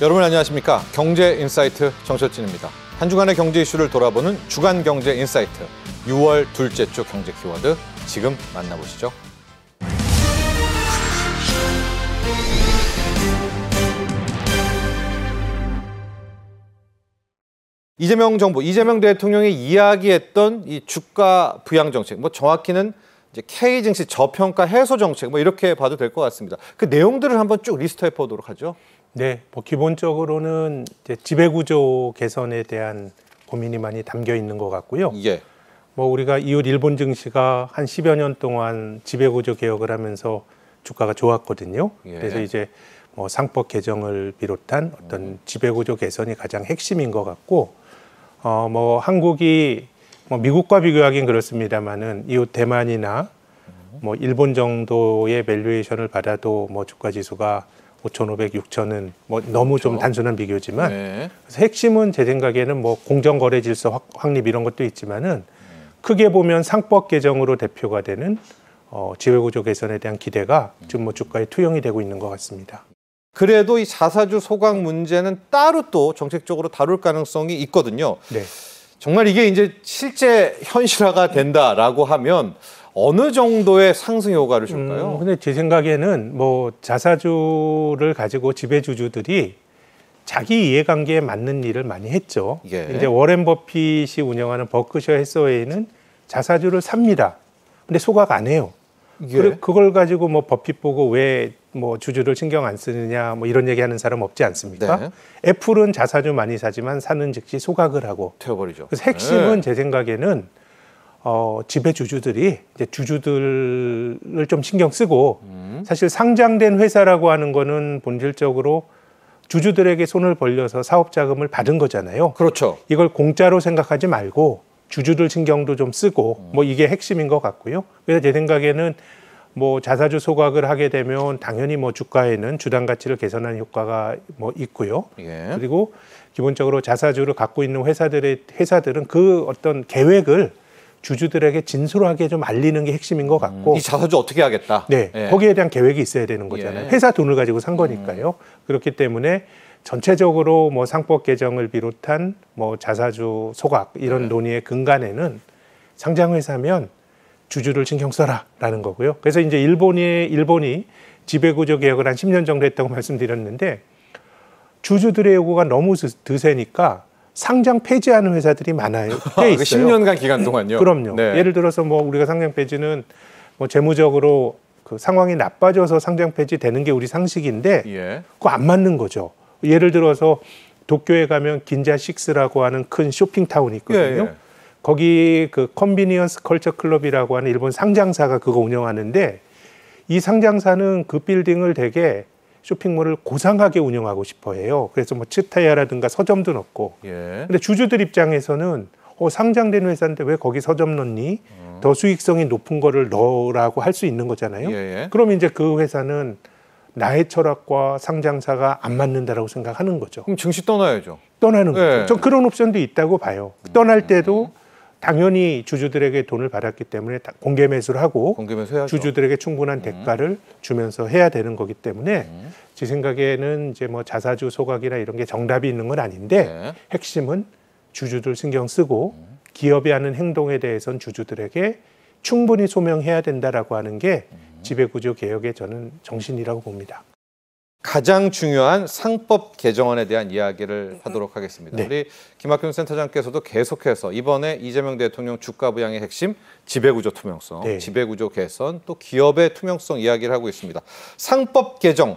여러분 안녕하십니까? 경제인사이트 정철진입니다. 한 주간의 경제 이슈를 돌아보는 주간 경제인사이트 6월 둘째 주 경제 키워드 지금 만나보시죠. 이재명 정부, 이재명 대통령이 이야기했던 이 주가 부양 정책, 정확히는 이제 K증시 저평가 해소 정책, 이렇게 봐도 될 것 같습니다. 그 내용들을 한번 쭉 리스트해 보도록 하죠. 네, 기본적으로는 이제 지배구조 개선에 대한 고민이 많이 담겨 있는 것 같고요. 예. 우리가 이웃 일본 증시가 한 10여 년 동안 지배구조 개혁을 하면서 주가가 좋았거든요. 예. 그래서 이제 상법 개정을 비롯한 어떤 지배구조 개선이 가장 핵심인 것 같고, 한국이 미국과 비교하긴 그렇습니다만은 이웃 대만이나 일본 정도의 밸류에이션을 받아도 주가 지수가 5,500, 6,000은 너무 좀 단순한 비교지만, 네. 그래서 핵심은 제 생각에는 공정거래 질서 확립 이런 것도 있지만은 크게 보면 상법 개정으로 대표가 되는 지배구조 개선에 대한 기대가 지금 주가에 투영이 되고 있는 것 같습니다. 그래도 이 자사주 소각 문제는 따로 또 정책적으로 다룰 가능성이 있거든요. 네. 정말 이게 이제 실제 현실화가 된다라고 하면 어느 정도의 상승 효과를 줄까요? 근데 제 생각에는 자사주를 가지고 지배주주들이 자기 이해관계에 맞는 일을 많이 했죠. 예. 이제 워렌 버핏이 운영하는 버크셔 해서웨이는 자사주를 삽니다. 근데 소각 안 해요. 예. 그걸 가지고 버핏 보고 왜 주주를 신경 안 쓰느냐 이런 얘기하는 사람 없지 않습니까? 네. 애플은 자사주 많이 사지만 사는 즉시 소각을 하고 태워버리죠. 그래서 핵심은 네. 제 생각에는 지배주주들이 이제 주주들을 좀 신경 쓰고 사실 상장된 회사라고 하는 거는 본질적으로 주주들에게 손을 벌려서 사업 자금을 받은 거잖아요. 그렇죠. 이걸 공짜로 생각하지 말고 주주들 신경도 좀 쓰고 이게 핵심인 것 같고요. 그래서 제 생각에는 자사주 소각을 하게 되면 당연히 주가에는 주당 가치를 개선하는 효과가 있고요. 예. 그리고 기본적으로 자사주를 갖고 있는 회사들은 그 어떤 계획을 주주들에게 진솔하게 좀 알리는 게 핵심인 것 같고, 이 자사주 어떻게 하겠다. 네, 예. 거기에 대한 계획이 있어야 되는 거잖아요. 예. 회사 돈을 가지고 산 거니까요. 그렇기 때문에 전체적으로 상법 개정을 비롯한 자사주 소각 이런 논의의 근간에는 상장 회사면 주주를 신경 써라라는 거고요. 그래서 이제 일본이 지배구조 개혁을 한 10년 정도 했다고 말씀드렸는데 주주들의 요구가 너무 드세니까 상장 폐지하는 회사들이 많아요. 꽤 있어요. 10년간 기간 동안요. 그럼요. 네. 예를 들어서 우리가 상장 폐지는 재무적으로 그 상황이 나빠져서 상장 폐지 되는 게 우리 상식인데 예. 그거 안 맞는 거죠. 예를 들어서 도쿄에 가면 긴자6라고 하는 큰 쇼핑타운이 있거든요. 예. 거기 그 컨비니언스 컬처 클럽이라고 하는 일본 상장사가 그거 운영하는데 이 상장사는 그 빌딩을 되게 쇼핑몰을 고상하게 운영하고 싶어 해요. 그래서 츠타야라든가 서점도 넣고. 예. 근데 주주들 입장에서는 상장된 회사인데 왜 거기 서점 넣니? 더 수익성이 높은 거를 넣으라고 할 수 있는 거잖아요. 예. 그럼 이제 그 회사는 나의 철학과 상장사가 안 맞는다라고 생각하는 거죠. 그럼 증시 떠나야죠. 떠나는 예. 거죠. 전 그런 옵션도 있다고 봐요. 떠날 때도 당연히 주주들에게 돈을 받았기 때문에 공개 매수를 하고 공개면서 해야죠. 주주들에게 충분한 대가를 주면서 해야 되는 거기 때문에 제 생각에는 이제 자사주 소각이나 이런 게 정답이 있는 건 아닌데 네. 핵심은 주주들 신경 쓰고 기업이 하는 행동에 대해서는 주주들에게 충분히 소명해야 된다라고 하는 게 지배구조 개혁의 저는 정신이라고 봅니다. 가장 중요한 상법 개정안에 대한 이야기를 하도록 하겠습니다. 네. 우리 김학균 센터장께서도 계속해서 이번에 이재명 대통령 주가 부양의 핵심 지배구조 투명성, 네. 지배구조 개선, 또 기업의 투명성 이야기를 하고 있습니다. 상법 개정,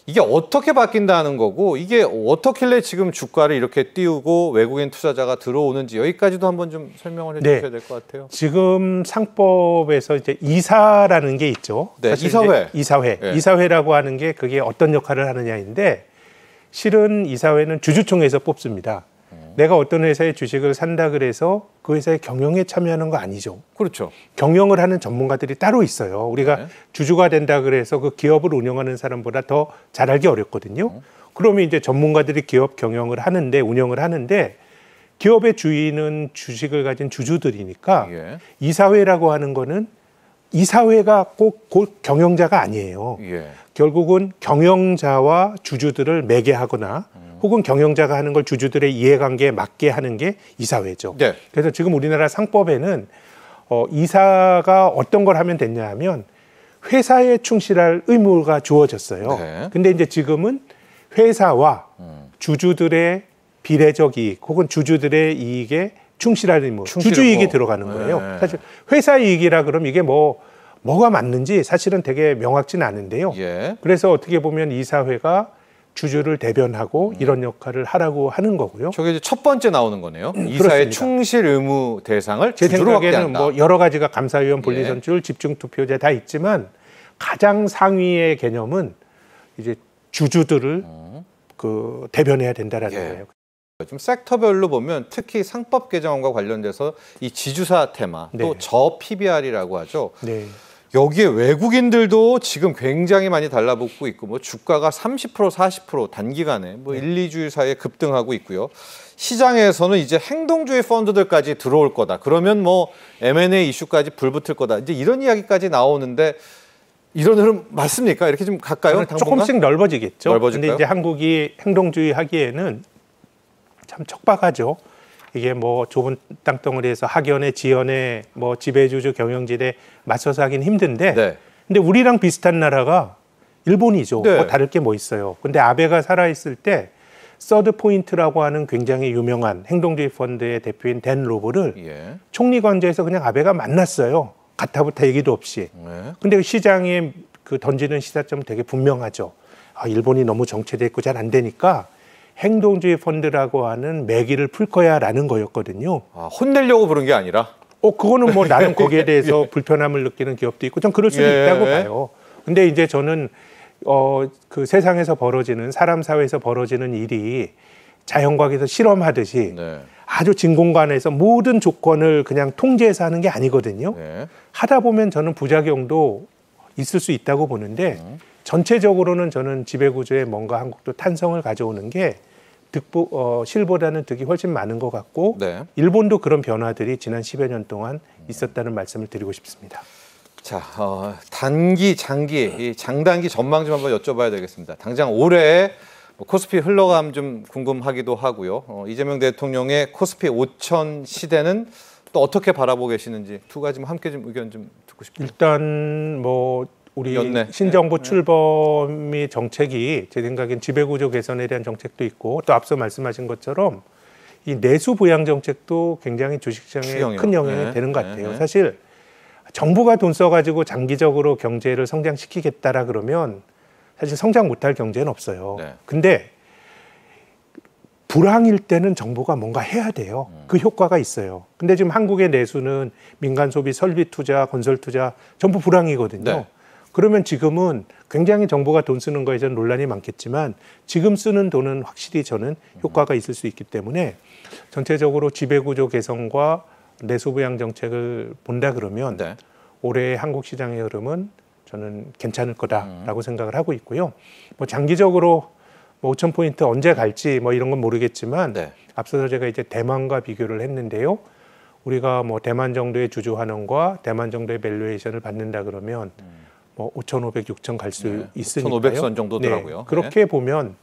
이게 어떻게 바뀐다는 거고 이게 어떻길래 지금 주가를 이렇게 띄우고 외국인 투자자가 들어오는지 여기까지도 한번 좀 설명을 해주셔야 될 것 같아요. 지금 상법에서 이제 이사라는 게 있죠. 네, 사실 이사회. 이사회. 네. 이사회라고 하는 게 그게 어떤 역할을 하느냐인데 실은 이사회는 주주총회에서 뽑습니다. 내가 어떤 회사의 주식을 산다 그래서 그 회사의 경영에 참여하는 거 아니죠. 그렇죠. 경영을 하는 전문가들이 따로 있어요. 우리가 네. 주주가 된다 그래서 그 기업을 운영하는 사람보다 더 잘알기 어렵거든요. 그러면 이제 전문가들이 기업 경영을 하는데 운영을 하는데 기업의 주인은 주식을 가진 주주들이니까 예. 이사회라고 하는 거는 이사회가 꼭 경영자가 아니에요. 예. 결국은 경영자와 주주들을 매개하거나 혹은 경영자가 하는 걸 주주들의 이해관계에 맞게 하는 게 이사회죠. 네. 그래서 지금 우리나라 상법에는 이사가 어떤 걸 하면 됐냐 하면 회사에 충실할 의무가 주어졌어요. 네. 근데 이제 지금은 회사와 주주들의 비례적 이익 혹은 주주들의 이익에 충실할 의무, 주주이익이 들어가는 거예요. 네. 사실 회사 이익이라 그러면 이게 뭐가 맞는지 사실은 되게 명확지는 않은데요. 예. 그래서 어떻게 보면 이사회가 주주를 대변하고 이런 역할을 하라고 하는 거고요. 저게 이제 첫 번째 나오는 거네요. 이사의 그렇습니다. 충실 의무 대상을 제 주주로 생각에는 확대한다. 뭐 여러 가지가 감사위원, 예. 분리선출, 집중투표제 다 있지만 가장 상위의 개념은 이제 주주들을 그 대변해야 된다라는 예. 거예요. 좀 섹터별로 보면 특히 상법 개정안과 관련돼서 이 지주사 테마 또 네. 저 PBR이라고 하죠. 네. 여기에 외국인들도 지금 굉장히 많이 달라붙고 있고 뭐 주가가 30% 40% 단기간에 뭐 1, 2주일 사이에 급등하고 있고요. 시장에서는 이제 행동주의 펀드들까지 들어올 거다. 그러면 뭐 M&A 이슈까지 불붙을 거다. 이제 이런 이야기까지 나오는데 이런 흐름 맞습니까? 이렇게 좀 갈까요? 조금씩 넓어지겠죠. 넓어질까요? 근데 이제 한국이 행동주의 하기에는 참 척박하죠. 이게 뭐 좁은 땅덩어리에서 학연에 지연에 뭐 지배주주 경영진에 맞서서 하긴 힘든데 네. 근데 우리랑 비슷한 나라가 일본이죠. 네. 뭐 다를 게 뭐 있어요. 근데 아베가 살아있을 때 서드 포인트라고 하는 굉장히 유명한 행동주의 펀드의 대표인 댄 로브를 예. 총리 관저에서 그냥 아베가 만났어요. 가타부타 얘기도 없이. 네. 근데 그 시장에 그 던지는 시사점은 되게 분명하죠. 아, 일본이 너무 정체돼 있고 잘 안 되니까 행동주의 펀드라고 하는 매기를 풀 거야라는 거였거든요. 아, 혼내려고 부른 게 아니라 그거는 뭐 나는 거기에 대해서 불편함을 느끼는 기업도 있고 좀 그럴 수도 예. 있다고 봐요. 근데 이제 저는 그 세상에서 벌어지는 사람 사회에서 벌어지는 일이 자연과학에서 실험하듯이 네. 아주 진공관에서 모든 조건을 그냥 통제해서 하는 게 아니거든요. 네. 하다 보면 저는 부작용도 있을 수 있다고 보는데 전체적으로는 저는 지배구조에 뭔가 한국도 탄성을 가져오는 게 실보다는 득이 훨씬 많은 것 같고 네. 일본도 그런 변화들이 지난 10여 년 동안 있었다는 말씀을 드리고 싶습니다. 자, 단기, 장기, 이 장단기 전망 좀 한번 여쭤봐야 되겠습니다. 당장 올해 코스피 흘러감 좀 궁금하기도 하고요. 이재명 대통령의 코스피 5천 시대는 또 어떻게 바라보고 계시는지 두 가지 함께 좀 의견 좀 듣고 싶습니다. 일단 뭐 우리 연내. 신정부 출범의 정책이 제 생각엔 지배구조 개선에 대한 정책도 있고 또 앞서 말씀하신 것처럼 이 내수 부양 정책도 굉장히 주식시장에 큰 영향이 되는 것 같아요. 사실 정부가 돈 써가지고 장기적으로 경제를 성장시키겠다라 그러면 사실 성장 못할 경제는 없어요. 네. 근데 불황일 때는 정부가 뭔가 해야 돼요. 그 효과가 있어요. 근데 지금 한국의 내수는 민간 소비, 설비 투자, 건설 투자 전부 불황이거든요. 네. 그러면 지금은 굉장히 정부가 돈 쓰는 거에 저는 논란이 많겠지만 지금 쓰는 돈은 확실히 저는 효과가 있을 수 있기 때문에 전체적으로 지배구조 개선과 내수부양 정책을 본다 그러면 네. 올해 한국 시장의 흐름은 저는 괜찮을 거다라고 생각을 하고 있고요. 뭐 장기적으로 뭐 5,000포인트 언제 갈지 뭐 이런 건 모르겠지만 네. 앞서서 제가 이제 대만과 비교를 했는데요. 우리가 뭐 대만 정도의 주주 환원과 대만 정도의 밸류에이션을 받는다 그러면 뭐 5,500, 6,000 갈 수 있으니까요. 1,500선 정도더라고요. 네. 그렇게 보면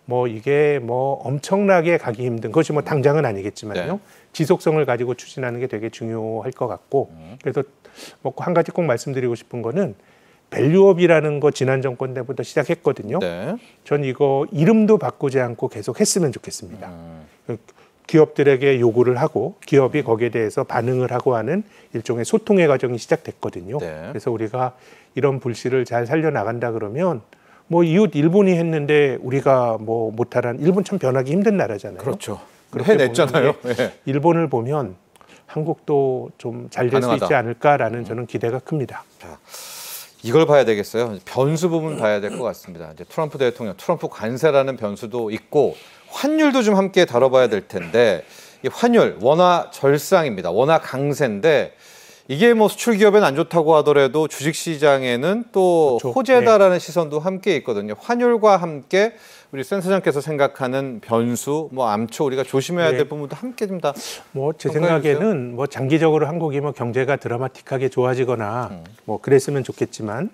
뭐 이게 뭐 엄청나게 가기 힘든 그것이 뭐 당장은 아니겠지만요. 네. 지속성을 가지고 추진하는 게 되게 중요할 것 같고 그래서 뭐 한 가지 꼭 말씀드리고 싶은 거는 밸류업이라는 거 지난 정권 때부터 시작했거든요. 네. 전 이거 이름도 바꾸지 않고 계속 했으면 좋겠습니다. 기업들에게 요구를 하고 기업이 거기에 대해서 반응을 하고 하는 일종의 소통의 과정이 시작됐거든요. 네. 그래서 우리가 이런 불씨를 잘 살려나간다 그러면 뭐 이웃 일본이 했는데 우리가 뭐 못하란 일본 참 변하기 힘든 나라잖아요. 그렇죠. 그렇게 해냈잖아요. 보면 네. 일본을 보면 한국도 좀 잘 될 수 가능하다. 있지 않을까라는 저는 기대가 큽니다. 자, 이걸 봐야 되겠어요. 변수 부분 봐야 될 것 같습니다. 이제 트럼프 대통령, 트럼프 관세라는 변수도 있고 환율도 좀 함께 다뤄봐야 될 텐데 이 환율 원화 절상입니다. 원화 강세인데 이게 뭐 수출 기업에는 안 좋다고 하더라도 주식 시장에는 또 그렇죠. 호재다라는 시선도 함께 있거든요. 환율과 함께 우리 센 사장께서 생각하는 변수, 뭐 암초 우리가 조심해야 될 부분도 함께 좀 다 뭐 제 평가해 생각에는 뭐 장기적으로 한국이 뭐 경제가 드라마틱하게 좋아지거나 뭐 그랬으면 좋겠지만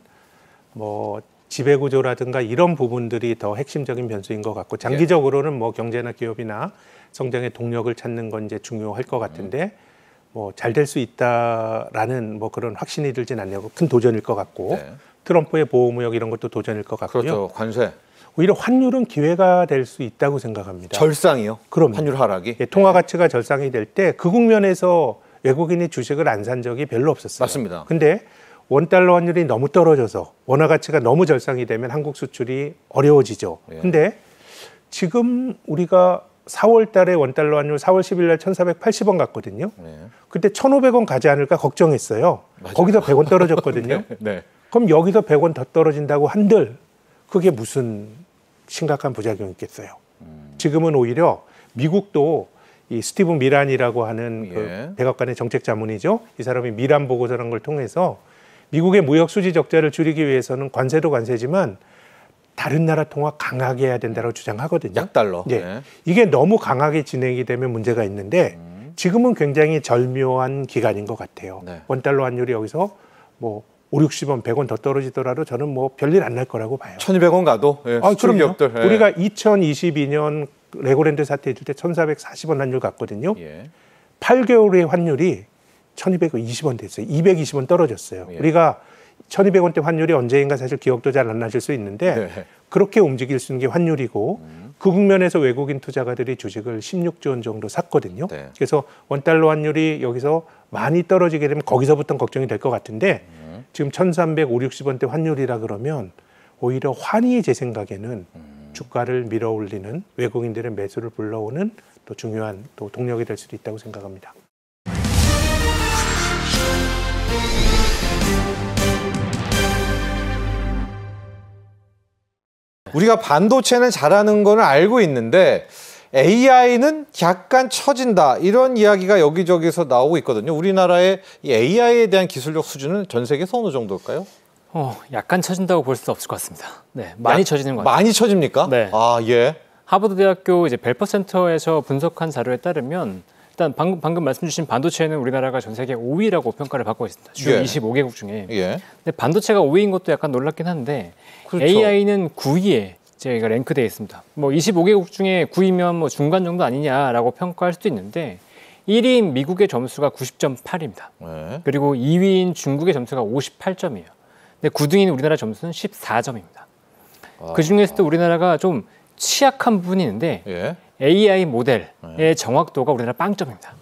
뭐 지배 구조라든가 이런 부분들이 더 핵심적인 변수인 것 같고 장기적으로는 뭐 경제나 기업이나 성장의 동력을 찾는 건 이제 중요할 것 같은데 뭐 잘 될 수 있다라는 뭐 그런 확신이 들진 않냐고 큰 도전일 것 같고 트럼프의 보호무역 이런 것도 도전일 것 같고요. 그렇죠. 관세. 오히려 환율은 기회가 될 수 있다고 생각합니다. 절상이요? 그럼 환율 하락이? 예, 통화 가치가 절상이 될 때 그 국면에서 외국인이 주식을 안 산 적이 별로 없었어요. 맞습니다. 근데 원달러 환율이 너무 떨어져서 원화 가치가 너무 절상이 되면 한국 수출이 어려워지죠. 근데 지금 우리가 4월 달에 원달러 환율 4월 10일 날 1,480원 갔거든요. 그때 1,500원 가지 않을까 걱정했어요. 맞아요. 거기서 100원 떨어졌거든요. 네. 그럼 여기서 100원 더 떨어진다고 한들 그게 무슨 심각한 부작용이 있겠어요. 지금은 오히려 미국도 이 스티븐 미란이라고 하는 그 백악관의 정책 자문이죠. 이 사람이 미란 보고서라는 걸 통해서 미국의 무역 수지 적자를 줄이기 위해서는 관세도 관세지만 다른 나라 통화 강하게 해야 된다고 주장하거든요. 약달러. 네. 이게 너무 강하게 진행이 되면 문제가 있는데 지금은 굉장히 절묘한 기간인 것 같아요. 원달러 환율이 여기서 뭐 5, 60원, 100원 더 떨어지더라도 저는 뭐 별일 안 날 거라고 봐요. 1,200원 가도 수출 기업들. 우리가 2022년 레고랜드 사태 있을 때 1,440원 환율 갔거든요. 8개월의 환율이 1,220원 됐어요. 220원 떨어졌어요. 우리가 1,200원대 환율이 언제인가 사실 기억도 잘 안 나실 수 있는데 그렇게 움직일 수 있는 게 환율이고 그 국면에서 외국인 투자가들이 주식을 16조 원 정도 샀거든요. 그래서 원달러 환율이 여기서 많이 떨어지게 되면 거기서부터 걱정이 될 것 같은데 지금 1,350, 60원대 환율이라 그러면 오히려 환이 제 생각에는 주가를 밀어올리는 외국인들의 매수를 불러오는 또 중요한 또 동력이 될 수도 있다고 생각합니다. 우리가 반도체는 잘하는 거는 알고 있는데 AI는 약간 처진다 이런 이야기가 여기저기서 나오고 있거든요. 우리나라의 이 AI에 대한 기술력 수준은 전 세계에서 어느 정도일까요? 약간 처진다고 볼 수도 없을 것 같습니다. 네, 많이 처지는 것 같아요. 많이 처집니까? 네. 아, 예. 하버드 대학교 이제 벨퍼 센터에서 분석한 자료에 따르면 일단 방금 말씀 주신 반도체는 우리나라가 전 세계 5위라고 평가를 받고 있습니다. 주요 25개국 중에. 근데 반도체가 5위인 것도 약간 놀랍긴 한데 그렇죠. AI는 9위에 저희가 랭크되어 있습니다. 뭐 25개국 중에 9위면 뭐 중간 정도 아니냐라고 평가할 수도 있는데 1위인 미국의 점수가 90.8입니다. 그리고 2위인 중국의 점수가 58점이에요. 근데 9등인 우리나라 점수는 14점입니다. 그 중에서도 우리나라가 좀 취약한 부분이 있는데 AI 모델의 정확도가 우리나라 빵점입니다.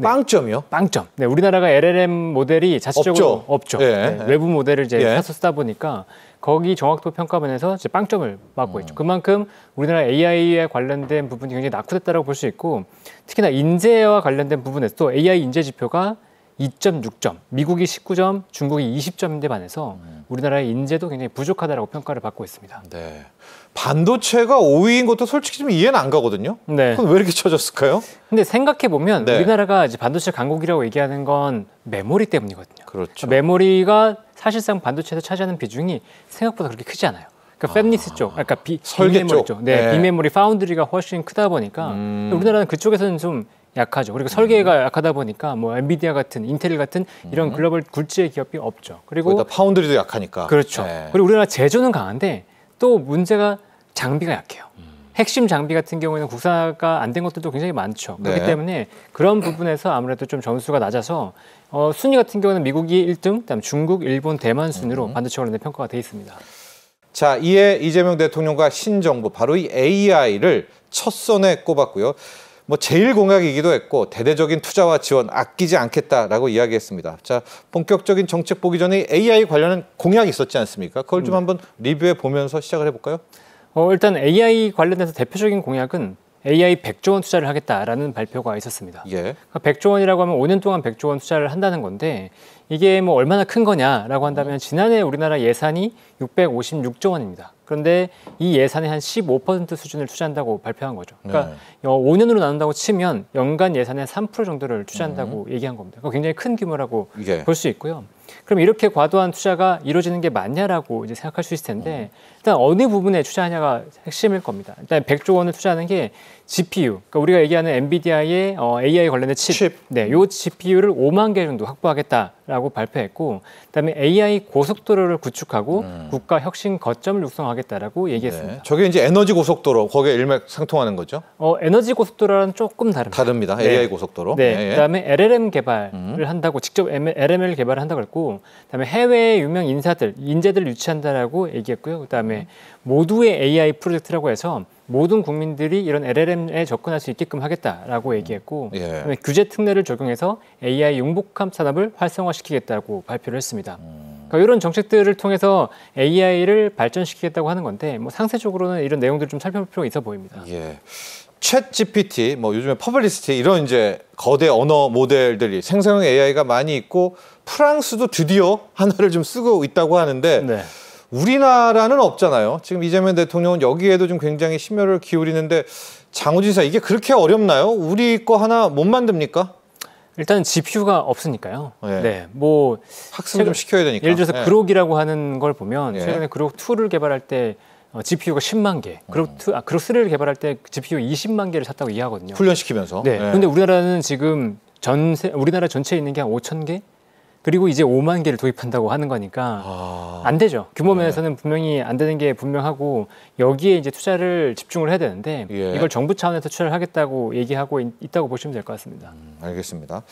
빵점이요? 빵점. 네, 우리나라가 LLM 모델이 자체적으로 없죠. 외부 모델을 이제 사서 쓰다 보니까 거기 정확도 평가반에서 이제 빵점을 받고 있죠. 그만큼 우리나라 AI에 관련된 부분이 굉장히 낙후됐다고 볼 수 있고 특히나 인재와 관련된 부분에서도 AI 인재 지표가 2.6점, 미국이 19점, 중국이 20점인데 반해서 우리나라의 인재도 굉장히 부족하다고 평가를 받고 있습니다. 네. 반도체가 5위인 것도 솔직히 좀 이해는 안 가거든요. 그럼 왜 이렇게 처졌을까요? 근데 생각해 보면 우리나라가 이제 반도체 강국이라고 얘기하는 건 메모리 때문이거든요. 그렇죠. 메모리가 사실상 반도체에서 차지하는 비중이 생각보다 그렇게 크지 않아요. 그러니까 팹리스 쪽, 그러니까 설계 쪽, 비메모리 파운드리가 훨씬 크다 보니까 우리나라는 그쪽에서는 좀 약하죠. 그리고 설계가 약하다 보니까 뭐 엔비디아 같은, 인텔 같은 이런 글로벌 굴지의 기업이 없죠. 그리고 파운드리도 약하니까. 그렇죠. 그리고 우리나라 제조는 강한데 또 문제가 장비가 약해요. 핵심 장비 같은 경우에는 국산화가 안 된 것들도 굉장히 많죠. 그렇기 때문에 그런 부분에서 아무래도 좀 점수가 낮아서 순위 같은 경우는 미국이 1등, 그다음 중국, 일본, 대만 순으로 반도체 관련된 평가가 돼 있습니다. 자, 이에 이재명 대통령과 신정부 바로 이 AI를 첫 선에 꼽았고요. 뭐 제일 공약이기도 했고 대대적인 투자와 지원 아끼지 않겠다라고 이야기했습니다. 자, 본격적인 정책 보기 전에 AI 관련한 공약이 있었지 않습니까? 그걸 좀 한번 리뷰해 보면서 시작을 해볼까요? 일단 AI 관련해서 대표적인 공약은 AI 100조 원 투자를 하겠다라는 발표가 있었습니다. 100조 원이라고 하면 5년 동안 100조 원 투자를 한다는 건데 이게 뭐 얼마나 큰 거냐라고 한다면 지난해 우리나라 예산이 656조 원입니다. 그런데 이 예산의 한 15% 수준을 투자한다고 발표한 거죠. 그러니까 5년으로 나눈다고 치면 연간 예산의 3% 정도를 투자한다고 얘기한 겁니다. 그거 굉장히 큰 규모라고 볼 수 있고요. 그럼 이렇게 과도한 투자가 이루어지는 게 맞냐라고 이제 생각할 수 있을 텐데 일단 어느 부분에 투자하냐가 핵심일 겁니다. 일단 100조 원을 투자하는 게 GPU, 그러니까 우리가 얘기하는 엔비디아의 AI 관련된 칩. 네, 요 GPU를 5만 개 정도 확보하겠다라고 발표했고, 그다음에 AI 고속도로를 구축하고 국가 혁신 거점을 육성하겠다라고 얘기했습니다. 네, 저게 이제 에너지 고속도로, 거기에 일맥상통하는 거죠? 에너지 고속도로는 조금 다릅니다. 다릅니다. 네. AI 고속도로. 네, 네. 그다음에 LLM 개발을 한다고 직접 LLM을 개발을 한다고 했고, 그다음에 해외의 유명 인재들을 유치한다라고 얘기했고요. 그다음에 모두의 AI 프로젝트라고 해서 모든 국민들이 이런 LLM에 접근할 수 있게끔 하겠다라고 얘기했고, 그다음에 규제 특례를 적용해서 AI 융복합 산업을 활성화시키겠다고 발표를 했습니다. 그러니까 이런 정책들을 통해서 AI를 발전시키겠다고 하는 건데, 뭐 상세적으로는 이런 내용들을 좀 살펴볼 필요가 있어 보입니다. 예. 챗 GPT, 뭐 요즘에 퍼블리시티 이런 이제 거대 언어 모델들이 생성형 AI가 많이 있고 프랑스도 드디어 하나를 좀 쓰고 있다고 하는데. 네. 우리나라는 없잖아요. 지금 이재명 대통령은 여기에도 좀 굉장히 심혈을 기울이는데 장우 지사 이게 그렇게 어렵나요? 우리 거 하나 못 만듭니까? 일단 GPU가 없으니까요. 네. 네, 뭐 학습을 좀 시켜야 되니까. 예를 들어서 네. 그록이라고 하는 걸 보면 예. 최근에 그록 2를 개발할 때 GPU가 10만 개, 그록 3를 개발할 때 GPU 20만 개를 샀다고 이해하거든요. 훈련시키면서. 네. 그런데 우리나라는 지금 우리나라 전체에 있는 게 한 5천 개? 그리고 이제 5만 개를 도입한다고 하는 거니까 안 되죠. 규모 면에서는 분명히 안 되는 게 분명하고 여기에 이제 투자를 집중을 해야 되는데 이걸 정부 차원에서 투자를 하겠다고 얘기하고 있다고 보시면 될 것 같습니다. 알겠습니다.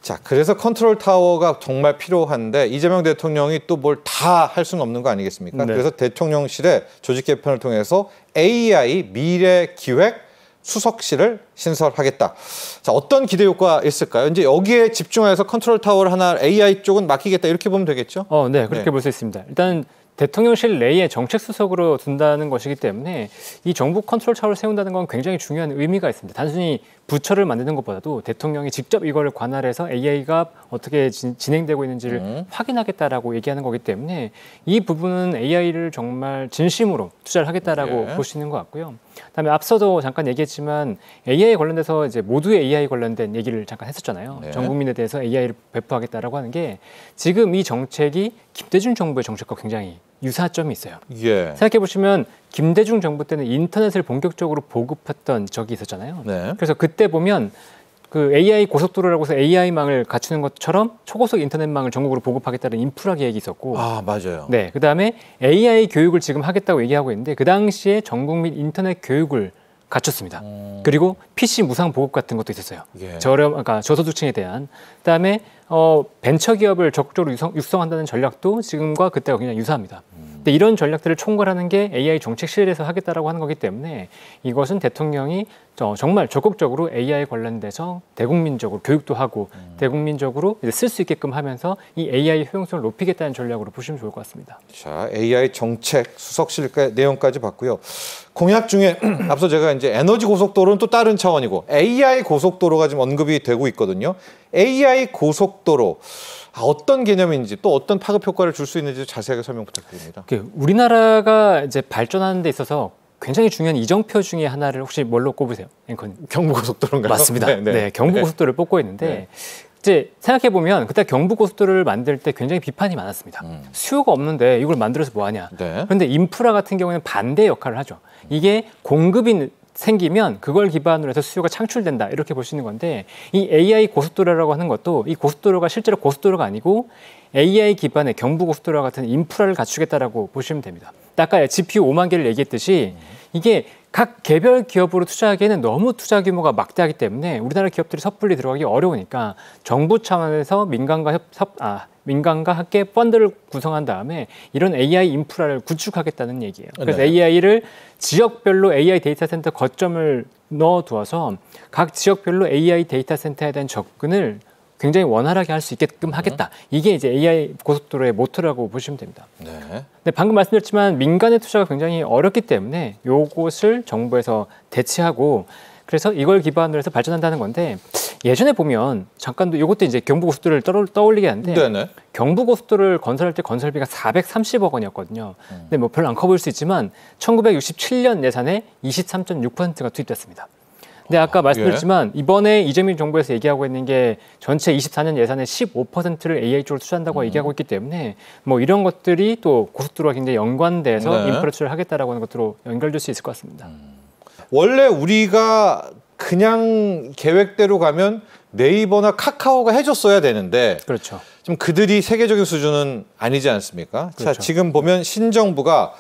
자, 그래서 컨트롤 타워가 정말 필요한데 이재명 대통령이 또 뭘 다 할 수는 없는 거 아니겠습니까? 네. 그래서 대통령실의 조직 개편을 통해서 AI 미래 기획 수석실을 신설하겠다. 자, 어떤 기대 효과가 있을까요? 이제 여기에 집중해서 컨트롤 타워를 하나 AI 쪽은 맡기겠다 이렇게 보면 되겠죠? 네, 그렇게 볼 수 있습니다. 일단 대통령실 내에 정책수석으로 둔다는 것이기 때문에 이 정부 컨트롤 타워를 세운다는 건 굉장히 중요한 의미가 있습니다. 단순히 부처를 만드는 것보다도 대통령이 직접 이걸 관할해서 AI가 어떻게 진행되고 있는지를 확인하겠다라고 얘기하는 거기 때문에 이 부분은 AI를 정말 진심으로 투자를 하겠다라고 볼 수 있는 것 같고요. 그다음에 앞서도 잠깐 얘기했지만 AI 관련돼서 이제 모두의 AI 관련된 얘기를 잠깐 했었잖아요. 네. 전 국민에 대해서 AI를 배포하겠다라고 하는 게 지금 이 정책이 김대중 정부의 정책과 굉장히 유사점이 있어요. 예. 생각해 보시면 김대중 정부 때는 인터넷을 본격적으로 보급했던 적이 있었잖아요. 네. 그래서 그때 보면 그 AI 고속도로라고 해서 AI망을 갖추는 것처럼 초고속 인터넷망을 전국으로 보급하겠다는 인프라 계획이 있었고, 맞아요. 네, 그 다음에 AI 교육을 지금 하겠다고 얘기하고 있는데 그 당시에 전 국민 인터넷 교육을 갖췄습니다. 그리고 PC 무상 보급 같은 것도 있었어요. 예. 그러니까 저소득층에 대한. 그다음에 벤처 기업을 적극적으로 육성한다는 전략도 지금과 그때가 굉장히 유사합니다. 근데 이런 전략들을 총괄하는 게 AI 정책실에서 하겠다라고 하는 거기 때문에 이것은 대통령이 정말 적극적으로 AI 관련돼서 대국민적으로 교육도 하고 대국민적으로 쓸 수 있게끔 하면서 이 AI 효용성을 높이겠다는 전략으로 보시면 좋을 것 같습니다. 자, AI 정책 수석실 내용까지 봤고요. 공약 중에 앞서 제가 이제 에너지 고속도로는 또 다른 차원이고 AI 고속도로가 지금 언급이 되고 있거든요. AI 고속도로 어떤 개념인지 또 어떤 파급 효과를 줄 수 있는지 자세하게 설명 부탁드립니다. 우리나라가 이제 발전하는 데 있어서 굉장히 중요한 이정표 중에 하나를 혹시 뭘로 꼽으세요, 앵커님? 경부고속도로인가요? 맞습니다. 네, 경부고속도로를 뽑고 있는데 이제 생각해 보면 그때 경부고속도로를 만들 때 굉장히 비판이 많았습니다. 수요가 없는데 이걸 만들어서 뭐 하냐. 그런데 인프라 같은 경우에는 반대 역할을 하죠. 이게 공급이 생기면 그걸 기반으로 해서 수요가 창출된다 이렇게 볼 수 있는 건데 이 AI 고속도로라고 하는 것도 이 고속도로가 실제로 고속도로가 아니고 AI 기반의 경부고속도로와 같은 인프라를 갖추겠다라고 보시면 됩니다. 아까 GPU 5만 개를 얘기했듯이 이게 각 개별 기업으로 투자하기에는 너무 투자 규모가 막대하기 때문에 우리나라 기업들이 섣불리 들어가기 어려우니까 정부 차원에서 민간과 함께 펀드를 구성한 다음에 이런 AI 인프라를 구축하겠다는 얘기예요. 그래서 AI를 지역별로 AI 데이터 센터 거점을 넣어두어서 각 지역별로 AI 데이터 센터에 대한 접근을 굉장히 원활하게 할 수 있게끔 하겠다. 이게 이제 AI 고속도로의 모토라고 보시면 됩니다. 네. 근데 방금 말씀드렸지만 민간의 투자가 굉장히 어렵기 때문에 요것을 정부에서 대체하고 그래서 이걸 기반으로 해서 발전한다는 건데 예전에 보면 잠깐도 이것도 이제 경부고속도로를 떠올리게 하는데 네네. 경부고속도로를 건설할 때 건설비가 430억 원이었거든요. 근데 뭐 별로 안 커 보일 수 있지만 1967년 예산에 23.6%가 투입됐습니다. 근데 아까 말씀드렸지만 이번에 이재명 정부에서 얘기하고 있는 게 전체 24년 예산의 15%를 AI 쪽으로 투자한다고 얘기하고 있기 때문에 뭐 이런 것들이 또 고속도로와 굉장히 연관돼서 인프라 투자를 하겠다라고 하는 것으로 연결될 수 있을 것 같습니다. 원래 우리가 그냥 계획대로 가면 네이버나 카카오가 해줬어야 되는데 그렇죠. 좀 그들이 세계적인 수준은 아니지 않습니까? 그렇죠. 자, 지금 보면 신정부가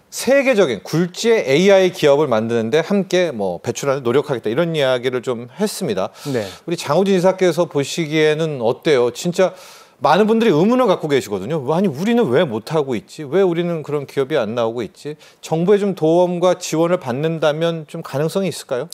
세계적인 굴지의 AI 기업을 만드는데 함께 뭐 배출하는 노력하겠다 이런 이야기를 좀 했습니다. 네. 우리 장우진 이사께서 보시기에는 어때요? 진짜 많은 분들이 의문을 갖고 계시거든요. 아니 우리는 왜 못하고 있지? 왜 우리는 그런 기업이 안 나오고 있지? 정부의 좀 도움과 지원을 받는다면 좀 가능성이 있을까요?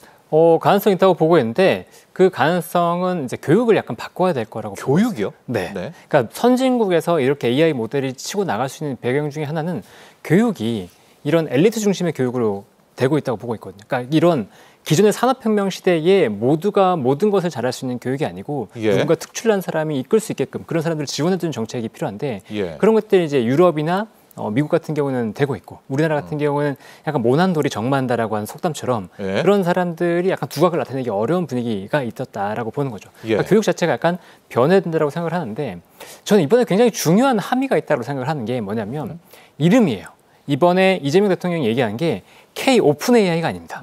가능성이 있다고 보고 있는데 그 가능성은 이제 교육을 약간 바꿔야 될 거라고. 교육이요? 네. 네. 그러니까 선진국에서 이렇게 AI 모델이 치고 나갈 수 있는 배경 중에 하나는 교육이 이런 엘리트 중심의 교육으로 되고 있다고 보고 있거든요. 그러니까 이런 기존의 산업혁명 시대에 모두가 모든 것을 잘할 수 있는 교육이 아니고 누군가 특출난 사람이 이끌 수 있게끔 그런 사람들을 지원해주는 정책이 필요한데 그런 것들이 이제 유럽이나 미국 같은 경우는 되고 있고 우리나라 같은 경우는 약간 모난돌이 정만다라고 하는 속담처럼 그런 사람들이 약간 두각을 나타내기 어려운 분위기가 있었다라고 보는 거죠. 그러니까 교육 자체가 약간 변해야 된다고 생각을 하는데 저는 이번에 굉장히 중요한 함의가 있다고 생각을 하는 게 뭐냐면 이름이에요. 이번에 이재명 대통령이 얘기한 게 K 오픈 AI가 아닙니다.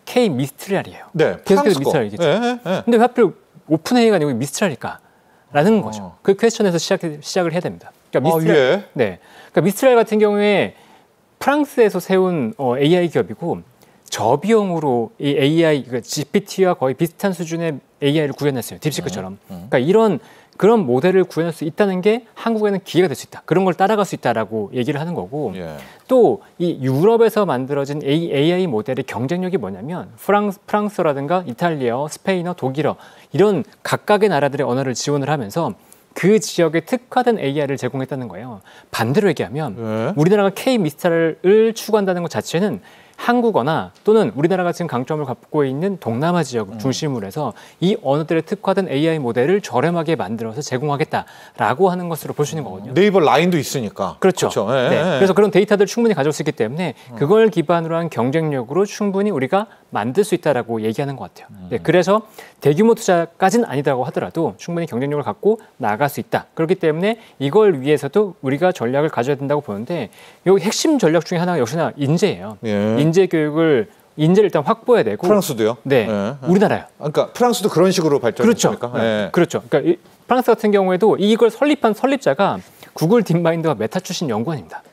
K 미스트랄이에요. 네, 계속해서 미스트랄이겠죠. 근데 왜 하필 오픈 AI가 아니고 미스트랄일까라는 거죠. 그 퀘스천에서 시작을 해야 됩니다. 그러니까 미스트랄, 네, 그러니까 미스트랄 같은 경우에 프랑스에서 세운 AI 기업이고 저비용으로 이 AI, 그러니까 GPT와 거의 비슷한 수준의 AI를 구현했어요. 딥시크처럼. 그러니까 그런 모델을 구현할 수 있다는 게 한국에는 기회가 될 수 있다. 그런 걸 따라갈 수 있다라고 얘기를 하는 거고 또 이 유럽에서 만들어진 AI 모델의 경쟁력이 뭐냐면 프랑스어라든가 이탈리아어, 스페인어, 독일어 이런 각각의 나라들의 언어를 지원을 하면서 그 지역에 특화된 AI를 제공했다는 거예요. 반대로 얘기하면 우리나라가 K-미스트랄을 추구한다는 것 자체는 한국어나 또는 우리나라가 지금 강점을 갖고 있는 동남아 지역 중심으로 해서 이 언어들에 특화된 AI 모델을 저렴하게 만들어서 제공하겠다라고 하는 것으로 볼 수 있는 거거든요. 네이버 라인도 있으니까. 그렇죠. 네. 그래서 그런 데이터들 충분히 가져올 수 있기 때문에 그걸 기반으로 한 경쟁력으로 충분히 우리가 만들 수 있다라고 얘기하는 것 같아요. 네. 그래서 대규모 투자까지는 아니다고 하더라도 충분히 경쟁력을 갖고 나아갈 수 있다. 그렇기 때문에 이걸 위해서도 우리가 전략을 가져야 된다고 보는데 여기 핵심 전략 중에 하나가 역시나 인재예요. 인재를 일단 확보해야 되고. 프랑스도요? 네, 우리나라요. 그러니까 프랑스도 그런 식으로 발전했습니까? 그렇죠. 그렇죠. 그러니까 프랑스 같은 경우에도 이걸 설립한 설립자가 구글 딥마인드와 메타 출신 연구원입니다.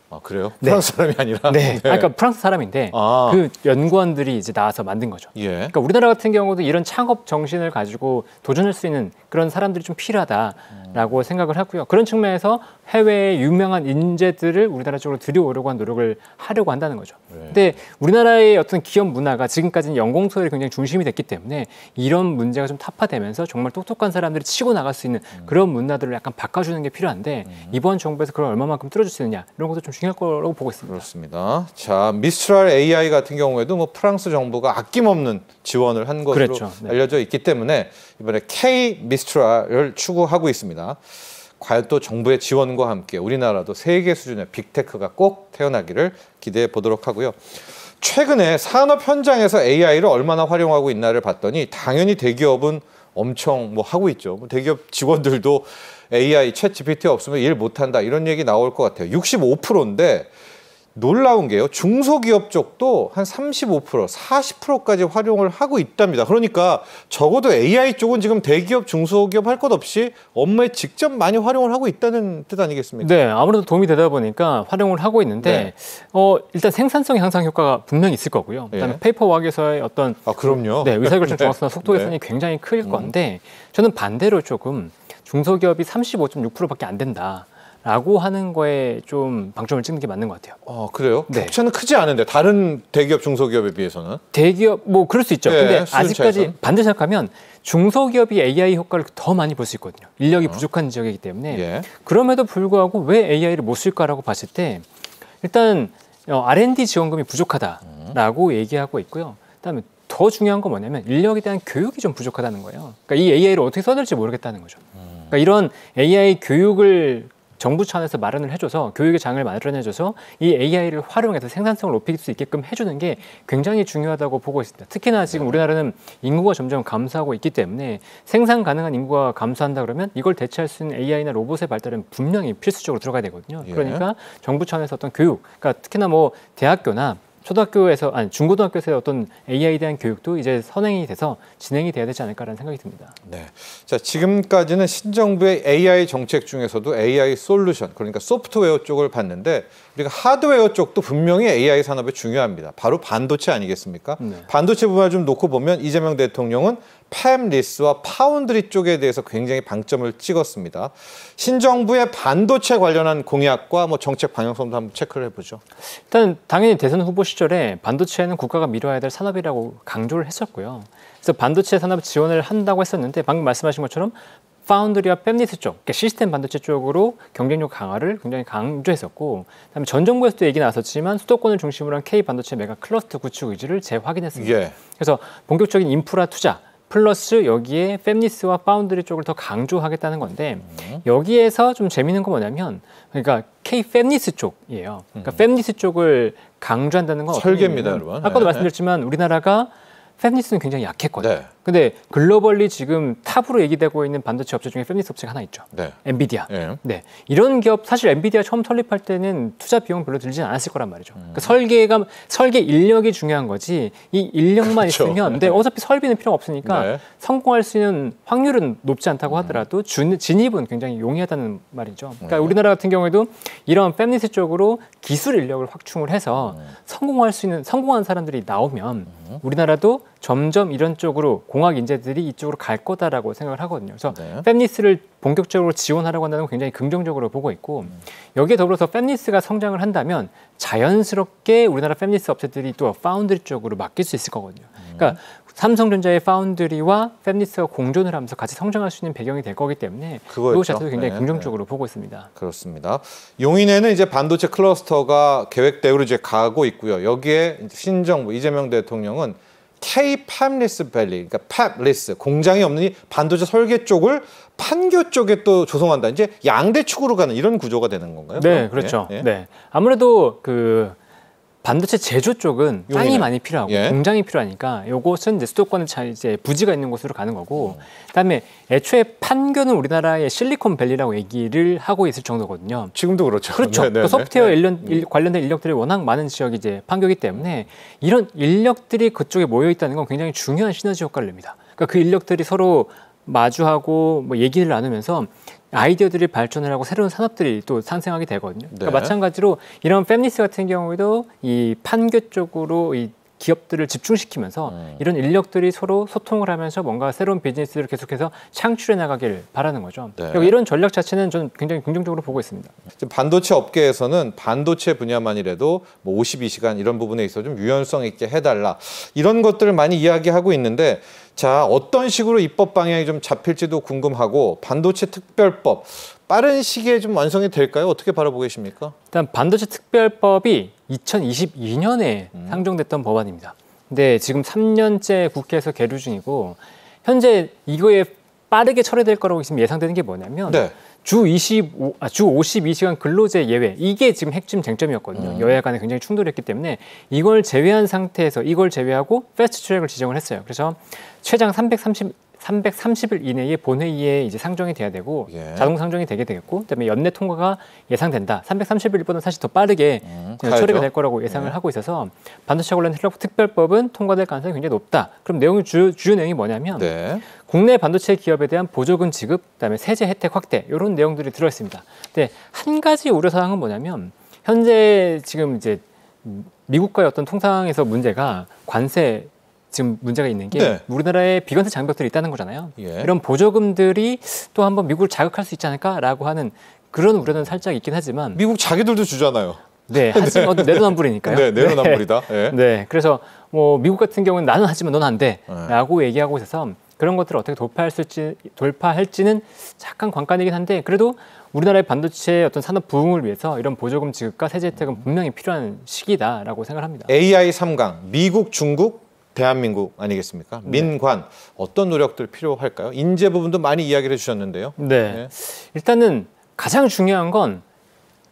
아, 그래요? 프랑스 사람이 아니라? 네. 그러니까 프랑스 사람인데 그 연구원들이 이제 나와서 만든 거죠. 그러니까 우리나라 같은 경우도 이런 창업 정신을 가지고 도전할 수 있는 그런 사람들이 좀 필요하다라고 생각을 하고요. 그런 측면에서 해외의 유명한 인재들을 우리나라 쪽으로 들여오려고 한 노력을 하려고 한다는 거죠. 근데 우리나라의 어떤 기업 문화가 지금까지는 연공소열이 굉장히 중심이 됐기 때문에 이런 문제가 좀 타파되면서 정말 똑똑한 사람들이 치고 나갈 수 있는 그런 문화들을 약간 바꿔주는 게 필요한데 이번 정부에서 그걸 얼마만큼 뚫어줄 수 있느냐 이런 것도 좀 중요할 거라고 보고 있습니다. 그렇습니다. 자, 미스트랄 AI 같은 경우에도 뭐 프랑스 정부가 아낌없는 지원을 한 것으로 알려져 있기 때문에 이번에 K 미스트랄을 추구하고 있습니다. 과연 또 정부의 지원과 함께 우리나라도 세계 수준의 빅테크가 꼭 태어나기를 기대해 보도록 하고요. 최근에 산업 현장에서 AI를 얼마나 활용하고 있나를 봤더니 당연히 대기업은 엄청 뭐 하고 있죠. 대기업 직원들도 AI, 챗 GPT 없으면 일 못한다 이런 얘기 나올 것 같아요. 65%인데 놀라운 게요. 중소기업 쪽도 한 35%, 40%까지 활용을 하고 있답니다. 그러니까 적어도 AI 쪽은 지금 대기업, 중소기업 할 것 없이 업무에 직접 많이 활용을 하고 있다는 뜻 아니겠습니까? 네, 아무래도 도움이 되다 보니까 활용을 하고 있는데 일단 생산성 향상 효과가 분명히 있을 거고요. 그다음에 페이퍼워크에서의 어떤 그럼요. 네, 의사결정 정확성과 속도 개선이 굉장히 클 건데 저는 반대로 조금 중소기업이 35.6%밖에 안 된다. 라고 하는 거에 좀 방점을 찍는 게 맞는 것 같아요. 그래요? 네. 격차는 크지 않은데 다른 대기업, 중소기업에 비해서는? 대기업 뭐 그럴 수 있죠. 근데 아직까지 반대로 생각하면 중소기업이 AI 효과를 더 많이 볼 수 있거든요. 인력이 부족한 지역이기 때문에 그럼에도 불구하고 왜 AI를 못 쓸까라고 봤을 때 일단 R&D 지원금이 부족하다라고 얘기하고 있고요. 그다음에 더 중요한 건 뭐냐면 인력에 대한 교육이 좀 부족하다는 거예요. 그러니까 이 AI를 어떻게 써야 될지 모르겠다는 거죠. 그러니까 이런 AI 교육을 정부 차원에서 마련을 해줘서 교육의 장을 마련해줘서 이 AI를 활용해서 생산성을 높일 수 있게끔 해주는 게 굉장히 중요하다고 보고 있습니다. 특히나 지금 우리나라는 인구가 점점 감소하고 있기 때문에 생산 가능한 인구가 감소한다 그러면 이걸 대체할 수 있는 AI나 로봇의 발달은 분명히 필수적으로 들어가야 되거든요. 그러니까 정부 차원에서 어떤 교육, 그러니까 특히나 뭐 대학교나 초등학교에서 중고등학교에서의 어떤 AI에 대한 교육도 이제 선행이 돼서 진행이 돼야 되지 않을까라는 생각이 듭니다. 네. 자, 지금까지는 신정부의 AI 정책 중에서도 AI 솔루션, 그러니까 소프트웨어 쪽을 봤는데 우리가 하드웨어 쪽도 분명히 AI 산업에 중요합니다. 바로 반도체 아니겠습니까? 네. 반도체 분야를 좀 놓고 보면 이재명 대통령은 팹리스와 파운드리 쪽에 대해서 굉장히 방점을 찍었습니다. 신정부의 반도체 관련한 공약과 뭐 정책 방향성도 한번 체크를 해보죠. 일단 당연히 대선 후보 시절에 반도체는 국가가 밀어야 될 산업이라고 강조를 했었고요. 그래서 반도체 산업 지원을 한다고 했었는데 방금 말씀하신 것처럼 파운드리와 팹리스 쪽, 그러니까 시스템 반도체 쪽으로 경쟁력 강화를 굉장히 강조했었고, 그다음에 전 정부에서도 얘기 나왔었지만 수도권을 중심으로 한 K 반도체 메가 클러스터 구축 의지를 재확인했습니다. 예. 그래서 본격적인 인프라 투자 플러스 여기에 팹리스와 파운드리 쪽을 더 강조하겠다는 건데 여기에서 좀 재미있는 건 뭐냐면 그러니까 K 팹리스 쪽이에요. 그러니까 팹리스 쪽을 강조한다는 건 설계입니다, 여러분. 아까도 말씀드렸지만 우리나라가 팹리스는 굉장히 약했거든요. 네. 근데 글로벌리 지금 탑으로 얘기되고 있는 반도체 업체 중에 팹리스 업체가 하나 있죠. 네. 엔비디아. 네. 네. 이런 기업 사실 엔비디아 처음 설립할 때는 투자 비용 별로 들지 않았을 거란 말이죠. 그러니까 설계 인력이 중요한 거지 이 인력만 그렇죠. 있으면 근데 어차피 설비는 필요가 없으니까 네. 성공할 수 있는 확률은 높지 않다고 하더라도 진입은 굉장히 용이하다는 말이죠. 그러니까 우리나라 같은 경우에도 이런 팹리스 쪽으로 기술 인력을 확충을 해서 성공한 사람들이 나오면 우리나라도 점점 이런 쪽으로 공학 인재들이 이쪽으로 갈 거다라고 생각을 하거든요. 그래서 팹리스를 본격적으로 지원하려고 한다는 건 굉장히 긍정적으로 보고 있고 여기에 더불어서 팹리스가 성장을 한다면 자연스럽게 우리나라 팹리스 업체들이 또 파운드리 쪽으로 맡길 수 있을 거거든요. 그러니까 삼성전자의 파운드리와 팹리스가 공존을 하면서 같이 성장할 수 있는 배경이 될 거기 때문에 그것 자체도 굉장히 긍정적으로 보고 있습니다. 그렇습니다. 용인에는 이제 반도체 클러스터가 계획대로 이제 가고 있고요. 여기에 신정부 이재명 대통령은 K 팹리스 밸리, 그러니까 팹리스 공장이 없는 이 반도체 설계 쪽을 판교 쪽에 또 조성한다. 이제 양대축으로 가는 이런 구조가 되는 건가요? 네, 그럼? 그렇죠. 예? 네, 아무래도 그 반도체 제조 쪽은 땅이 많이 필요하고 공장이 필요하니까 요것은 이제 수도권은 이제 부지가 있는 곳으로 가는 거고 그다음에 애초에 판교는 우리나라의 실리콘밸리라고 얘기를 하고 있을 정도거든요. 지금도 그렇죠. 그렇죠. 그 소프트웨어 관련된 인력들이 워낙 많은 지역이 이제 판교이기 때문에 이런 인력들이 그쪽에 모여 있다는 건 굉장히 중요한 시너지 효과를 냅니다. 그러니까 그 인력들이 서로 마주하고 뭐 얘기를 나누면서 아이디어들이 발전을 하고 새로운 산업들이 또 상생하게 되거든요. 그러니까 마찬가지로 이런 팹리스 같은 경우에도 이 판교 쪽으로 이 기업들을 집중시키면서 이런 인력들이 서로 소통을 하면서 뭔가 새로운 비즈니스를 계속해서 창출해 나가길 바라는 거죠. 그리고 이런 전략 자체는 저는 굉장히 긍정적으로 보고 있습니다. 반도체 업계에서는 반도체 분야만이라도 뭐 52시간 이런 부분에 있어서 좀 유연성 있게 해달라 이런 것들을 많이 이야기하고 있는데 자, 어떤 식으로 입법 방향이 좀 잡힐지도 궁금하고 반도체 특별법 빠른 시기에 좀 완성이 될까요? 어떻게 바라보고 계십니까? 일단 반도체 특별법이 2022년에 상정됐던 법안입니다. 근데 지금 3년째 국회에서 계류 중이고 현재 이거에 빠르게 처리될 거라고 지금 예상되는 게 뭐냐면 주 52시간 근로제 예외 이게 지금 핵심 쟁점이었거든요. 여야 간에 굉장히 충돌했기 때문에 이걸 제외한 상태에서 이걸 제외하고 패스트 트랙을 지정을 했어요. 그래서 최장 330일 이내에 본회의에 이제 상정이 돼야 되고 자동 상정이 되게 되겠고 그다음에 연내 통과가 예상된다. 330일보다는 사실 더 빠르게 처리가 될 거라고 예상을 하고 있어서 반도체 관련 특별법은 통과될 가능성이 굉장히 높다. 그럼 내용이 주요 내용이 뭐냐면 국내 반도체 기업에 대한 보조금 지급, 그다음에 세제 혜택 확대 이런 내용들이 들어 있습니다. 근데 한 가지 우려 사항은 뭐냐면 현재 지금 이제 미국과의 어떤 통상에서 문제가 관세 지금 문제가 있는 게 우리나라에 비관세 장벽들이 있다는 거잖아요. 이런 보조금들이 또 한번 미국을 자극할 수 있지 않을까라고 하는 그런 우려는 살짝 있긴 하지만 미국 자기들도 주잖아요. 네, 하지만 내로남불이니까요. 네, 내로남불이다. 네, 그래서 뭐 미국 같은 경우는 나는 하지만 넌 안 돼라고 얘기하고 있어서 그런 것들을 어떻게 돌파할지는 약간 관건이긴 한데 그래도 우리나라의 반도체 어떤 산업 부흥을 위해서 이런 보조금 지급과 세제 혜택은 분명히 필요한 시기다라고 생각합니다. AI 3강, 미국, 중국, 대한민국 아니겠습니까? 민관 어떤 노력들 필요할까요? 인재 부분도 많이 이야기를 해주셨는데요. 네. 일단은 가장 중요한 건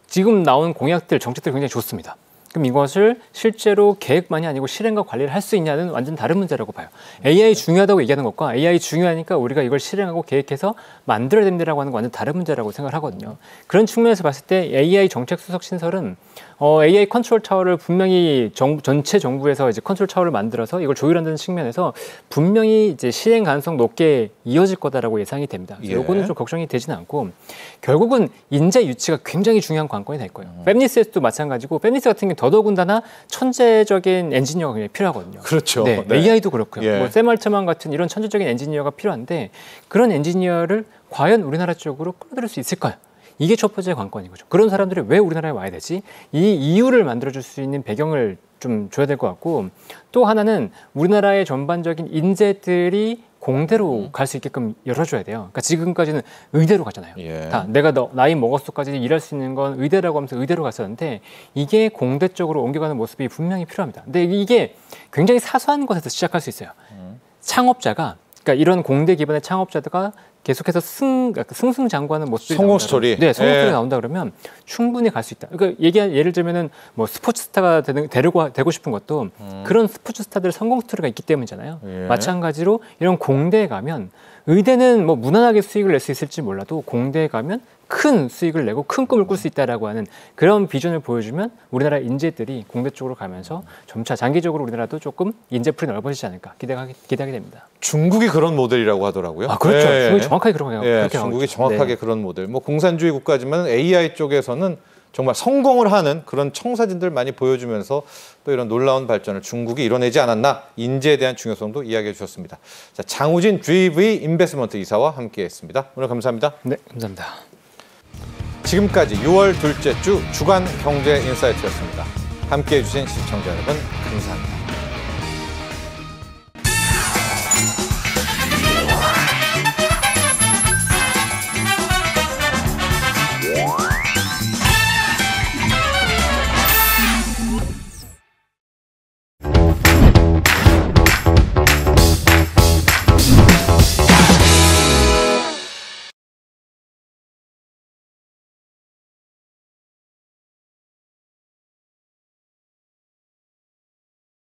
지금 나온 공약들, 정책들 굉장히 좋습니다. 그럼 이것을 실제로 계획만이 아니고 실행과 관리를 할 수 있냐는 완전 다른 문제라고 봐요. AI 중요하다고 얘기하는 것과 AI 중요하니까 우리가 이걸 실행하고 계획해서 만들어야 된다라고 하는 건 완전 다른 문제라고 생각을 하거든요. 그런 측면에서 봤을 때 AI 정책 수석 신설은 AI 컨트롤 타워를 분명히 전체 정부에서 이제 컨트롤 타워를 만들어서 이걸 조율한다는 측면에서 분명히 이제 실행 가능성 높게 이어질 거다라고 예상이 됩니다. 요거는 좀 걱정이 되지는 않고 결국은 인재 유치가 굉장히 중요한 관건이 될 거예요. 팹리스에서도 마찬가지고 팹리스 같은 경우 더더군다나 천재적인 엔지니어가 굉장히 필요하거든요. 그렇죠. 네, 네. AI도 그렇고요. 뭐 샘 알트만 같은 이런 천재적인 엔지니어가 필요한데 그런 엔지니어를 과연 우리나라 쪽으로 끌어들일 수 있을까요? 이게 첫 번째 관건인 거죠. 그런 사람들이 왜 우리나라에 와야 되지? 이 이유를 만들어줄 수 있는 배경을 좀 줘야 될 것 같고 또 하나는 우리나라의 전반적인 인재들이 공대로 갈 수 있게끔 열어줘야 돼요. 그러니까 지금까지는 의대로 가잖아요. 다 내가 나이 먹었어까지 일할 수 있는 건 의대라고 하면서 의대로 갔었는데 이게 공대 쪽으로 옮겨가는 모습이 분명히 필요합니다. 근데 이게 굉장히 사소한 것에서 시작할 수 있어요. 창업자가 그러니까 이런 공대 기반의 창업자가 계속해서 승승장구하는 모습이 성공 스토리. 네, 성공 스토리 나온다 그러면 충분히 갈 수 있다. 그러니까 예를 들면은 뭐 스포츠 스타가 되고 싶은 것도 그런 스포츠 스타들의 성공 스토리가 있기 때문이잖아요. 마찬가지로 이런 공대에 가면 의대는 뭐 무난하게 수익을 낼 수 있을지 몰라도 공대에 가면 큰 수익을 내고 큰 꿈을 꿀 수 있다라고 하는 그런 비전을 보여주면 우리나라 인재들이 공대 쪽으로 가면서 점차 장기적으로 우리나라도 조금 인재풀이 넓어지지 않을까 기대하게 됩니다. 중국이 그런 모델이라고 하더라고요. 아, 그렇죠. 중국이 정확하게 그렇게 중국이 정확하게 그런 모델. 뭐 공산주의 국가지만 AI 쪽에서는 정말 성공을 하는 그런 청사진들 많이 보여주면서 또 이런 놀라운 발전을 중국이 이뤄내지 않았나 인재에 대한 중요성도 이야기해 주셨습니다. 자, 장우진 GV 인베스트먼트 이사와 함께했습니다. 오늘 감사합니다. 네, 감사합니다. 지금까지 6월 둘째 주 주간 경제 인사이트였습니다. 함께해 주신 시청자 여러분 감사합니다.